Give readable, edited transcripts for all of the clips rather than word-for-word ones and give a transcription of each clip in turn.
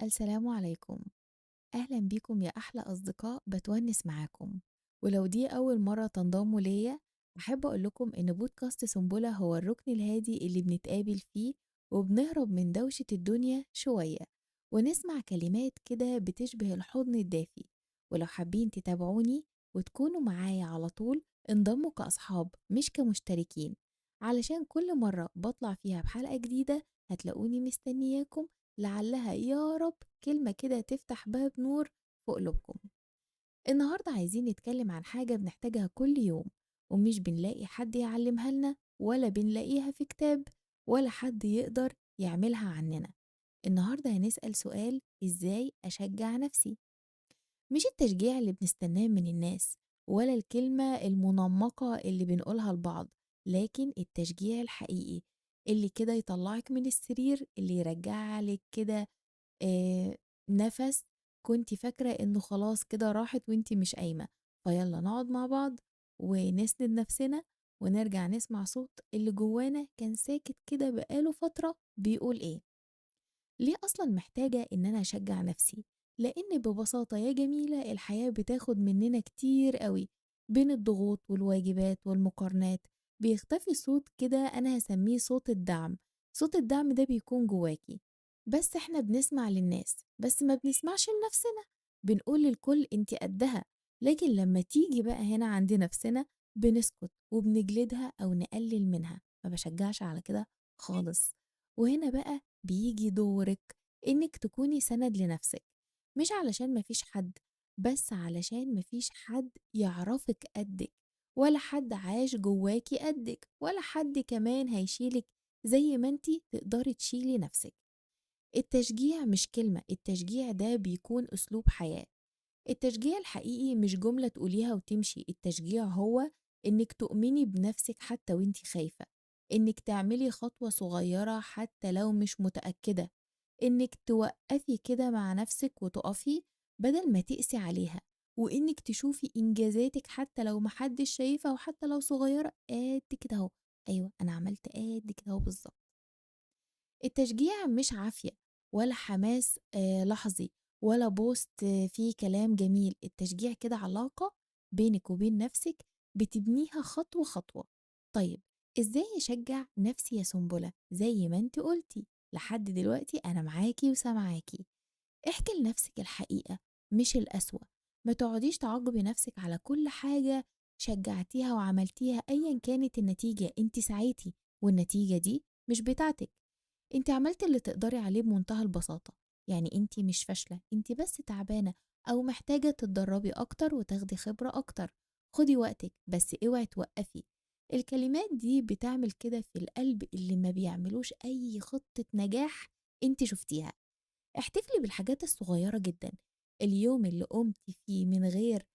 السلام عليكم. أهلا بيكم يا أحلى أصدقاء بتونس معاكم. ولو دي أول مرة تنضموا ليا، أحب أقول لكم إن بودكاست سنبلة هو الركن الهادي اللي بنتقابل فيه وبنهرب من دوشة الدنيا شوية ونسمع كلمات كده بتشبه الحضن الدافي. ولو حابين تتابعوني وتكونوا معايا على طول، انضموا كأصحاب مش كمشتركين، علشان كل مرة بطلع فيها بحلقة جديدة هتلاقوني مستنياكم، لعلها يا رب كلمة كده تفتح باب نور في قلوبكم. النهاردة عايزين نتكلم عن حاجة بنحتاجها كل يوم ومش بنلاقي حد يعلمها لنا، ولا بنلاقيها في كتاب، ولا حد يقدر يعملها عننا. النهاردة هنسأل سؤال: إزاي أشجع نفسي؟ مش التشجيع اللي بنستناه من الناس، ولا الكلمة المنمقة اللي بنقولها لبعض، لكن التشجيع الحقيقي اللي كده يطلعك من السرير، اللي يرجعلك كده نَفَس كنتِ فاكرة إنه خلاص كده راحت وأنتِ مش قايمة، فيالّا نقعد مع بعض ونسند نَفْسنا ونرجع نسمع صوت اللي جوانا كان ساكت كده بقى له فترة بيقول إيه. ليه أصلًا محتاجة إن أنا أشجّع نَفْسي؟ لإن ببساطة يا جميلة الحياة بتاخد مننا كتير أوي، بين الضغوط والواجبات والمقارنات بيختفي صوت كده أنا هاسميه صوت الدعم. صوت الدعم ده بيكون جواكِ، بس إحنا بنسمع للناس، بس ما بنسمعش لنَفْسنا، بنقول للكل أنتِ قدّها، لكن لمّا تيجي بقى هنا عند نَفْسنا بنسكت وبنجلدها أو نقلل منها، ما باشجّعش على كده خالص. وهنا بقى بيجي دورِك إنِّك تكوني سَنَد لنَفْسِك، مش علشان ما فيش حد، بس علشان ما فيش حد يعرفِك قدِّك، ولا حد عاش جواكِ قدِّك، ولا حد كمان هيشيلِك زي ما أنتِ تقدري تشيلي نَفْسِك. التشجيع مش كلمة، التشجيع ده بيكون أسلوب حياة. التشجيع الحقيقي مش جملة تقوليها وتمشي، التشجيع هو إنِّك تؤمني بنفسِك حتى وأنتِ خايفة، إنِّك تعملي خطوة صغيرة حتى لو مش متأكدة، إنِّك توقّفي كده مع نفسِك وتُقفي بدل ما تقسي عليها، وإنِّك تشوفي إنجازاتِك حتى لو ما حدش شايفها وحتى لو صغيرة قد كده أهو. أيوه أنا عملت قد كده أهو بالضبط. التشجيع مش عافية ولا حماس لحظي ولا بوست فيه كلام جميل، التشجيع كده علاقة بينِك وبين نفسِك بتبنيها خطوة خطوة. طيب إزاي أشجع نفسي يا سنبلة؟ زي ما أنتِ قلتِ، لحد دلوقتي أنا معاكِ وسامعاكِ. احكي لنفسِك الحقيقة مش القسوة، ما تقعديش تعاقبي نفسِك على كل حاجة شجعتيها وعملتيها أيًا كانت النتيجة، أنتِ سعيتِ والنتيجة دي مش بتاعتِك. أنتِ عملتِ اللي تقدري عليه بمنتهى البساطة، يعني أنتِ مش فاشلة، أنتِ بس تعبانة أو محتاجة تتدربي أكتر وتاخدي خبرة أكتر. خدي وقتِك بس اوعي توقفي. الكلمات دي بتعمل كده في القلب اللي ما بيعملوش أي خطة نجاح أنتِ شُفتيها. احتفلي بالحاجات الصغيرة جدًا، اليوم اللي قُمتِ فيه من غير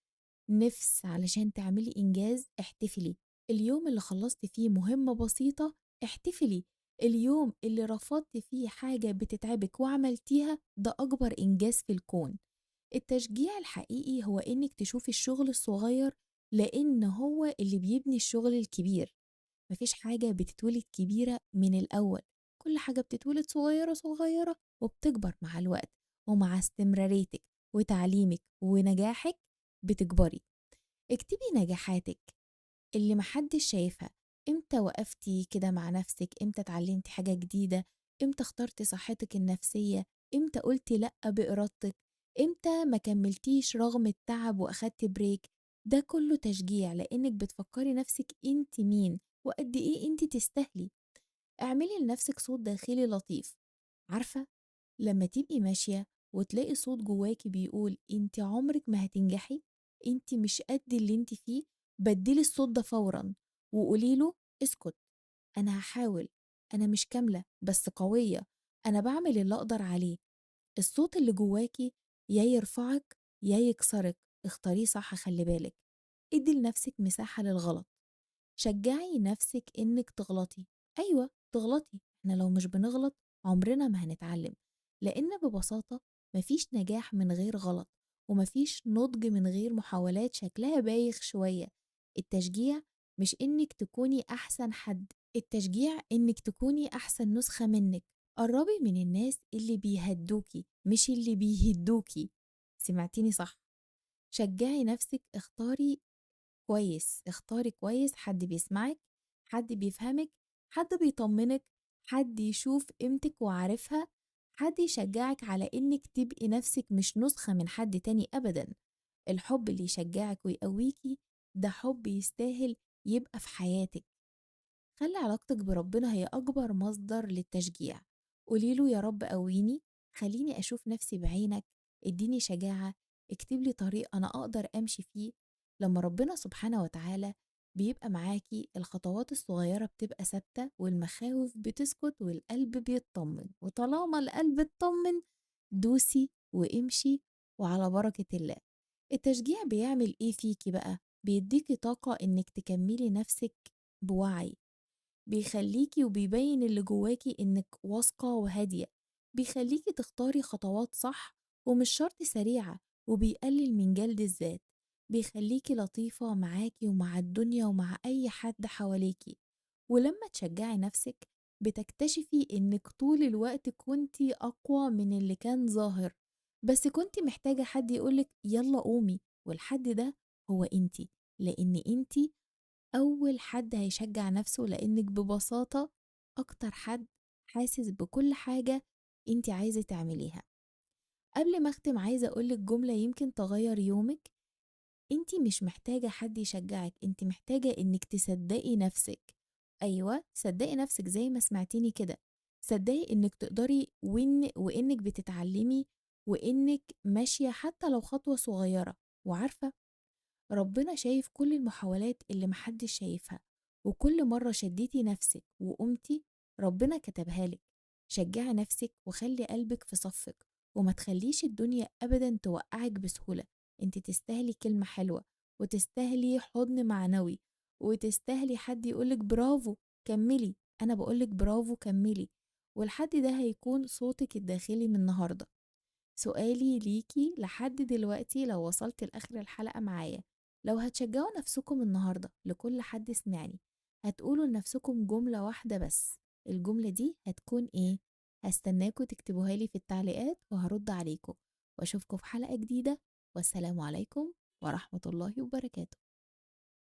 نِفْس علشان تعملي إنجاز احتفلي، اليوم اللي خلّصتِ فيه مهمة بسيطة احتفلي، اليوم اللي رفضتِ فيه حاجة بتتعبِك وعملتيها ده أكبر إنجاز في الكون. التشجيع الحقيقي هو إنِّك تشوفي الشغل الصغير لإن هو اللي بيبني الشغل الكبير. ما فيش حاجة بتتولد كبيرة من الأول، كل حاجة بتتولد صغيرة صغيرة وبتكبر مع الوقت، ومع استمراريتِك وتعليمِك ونجاحِك بتكبري. اكتبي نجاحاتِك اللي ما حدش شايفها، إمتى وقفتِ كده مع نفسِك، إمتى اتعلمتِ حاجة جديدة، إمتى اخترتِ صحتِك النفسية، إمتى قُلتِ لأ بإرادتِك، إمتى ما كملتيش رغم التعب وأخدتِ بريك. ده كله تشجيع لإنِك بتفكري نفسِك أنتِ مين وقد إيه أنتِ تستاهلي. اعملي لنفسِك صوت داخلي لطيف، عارفة لمّا تبقي ماشية وتلاقي صوت جواكِ بيقول أنتِ عمرِك ما هتنجحي، أنتِ مش قد اللي أنتِ فيه، بدّلي الصوت ده فورًا وقولي له اسكت، أنا هاحاول، أنا مش كاملة بس قوية، أنا باعمل اللي أقدر عليه. الصوت اللي جواكِ يا يرفعِك يا يكسرِك، اختاريه صح خلّي بالِك. ادّي لنفسِك مساحة للغلط. شجعي نفسِك إنِّك تغلطي، أيوه تغلطي، إحنا لو مش بنغلط عمرنا ما هنتعلم، لإن ببساطة ما فيش نجاح من غير غلط، وما فيش نضج من غير محاولات شكلها بايخ شوية. التشجيع مش إنِّك تكوني أحسن حد، التشجيع إنِّك تكوني أحسن نسخة منِّك، قرّبي من الناس اللي بيهدّوكِ مش اللي بيهدّوكِ، سمعتيني صح. شجّعي نَفْسِك، اختاري كويس حد بيسمعِك، حد بيفهمِك، حد بيطمّنِك، حد يشوف قيمتِك وعارفها، حد يشجّعِك على إنِّك تبقي نَفْسِك مش نسخة من حد تاني أبدًا. الحُب اللي يشجّعِك ويقوّيكِ ده حُب يستاهل يبقى في حياتِك. خلّي علاقتِك بربنا هي أكبر مصدر للتشجيع، قولي له يا رب قوّيني، خلّيني أشوف نفسي بعينك، ادّيني شجاعة، اكتب لي طريق أنا أقدر أمشي فيه. لمّا ربنا سبحانه وتعالى بيبقى معاكِ الخطوات الصغيّرة بتبقى ثابتة والمخاوف بتسكت والقلب بيتطمن، وطالما القلب اتطمن دوسي وامشي وعلى بركة الله. التشجيع بيعمل إيه فيكِ بقى؟ بيدّيكِ طاقة إنِّك تكمّلي نفسِك بوعي، بيخلّيكِ وبيبيّن اللي جواكِ إنِّك واثقة وهادية، بيخلّيكِ تختاري خطوات صح ومش شرط سريعة، وبيقلل من جلد الذات، بيخلّيكِ لطيفة معاكِ ومع الدنيا ومع أي حد حواليكِ. ولمّا تشجّعي نَفْسِك بتكتشفي إنِّك طول الوقت كنتِ أقوى من اللي كان ظاهر، بس كنتِ محتاجة حد يقول لِك يالّا قومي، والحد ده هو أنتِ، لإن أنتِ أول حد هيشجّع نَفْسه لإنِّك ببساطة أكتر حد حاسس بكل حاجة أنتِ عايزة تعمليها. قبل ما أختم عايزة أقول لِك جملة يمكن تغيّر يومِك، أنتِ مش محتاجة حد يشجّعِك، أنتِ محتاجة إنِّك تصدّقي نَفْسِك. أيوه، صدّقي نَفْسِك زي ما سمعتيني كده، صدّقي إنِّك تقدري وإنِّك بتتعلّمي وإنِّك ماشية حتى لو خطوة صغيّرة، وعارفة ربنا شايف كل المحاولات اللي ما حدش شايفها، وكل مرة شديتِ نفسِك وقُمتِ ربنا كتبها لِك. شجعي نفسِك وخلّي قلبِك في صفِّك، وما تخلّيش الدنيا أبدًا توقّعِك بسهولة. أنتِ تستاهلي كلمة حلوة، وتستاهلي حضن معنوي، وتستاهلي حد يقول لِك برافو كمّلي. أنا باقول لِك برافو كمّلي، والحد ده هيكون صوتِك الداخلي من النهارده. سؤالي ليكِ لحد دلوقتي لو وصلتِ لآخر الحلقة معايا، لو هتشجعوا نفسكم النهارده لكل حد سمعني، هتقولوا لنفسكم جملة واحدة بس، الجملة دي هتكون إيه؟ هاستناكم تكتبوها لي في التعليقات وهارُد عليكم، وأشوفكم في حلقة جديدة، والسلام عليكم ورحمة الله وبركاته.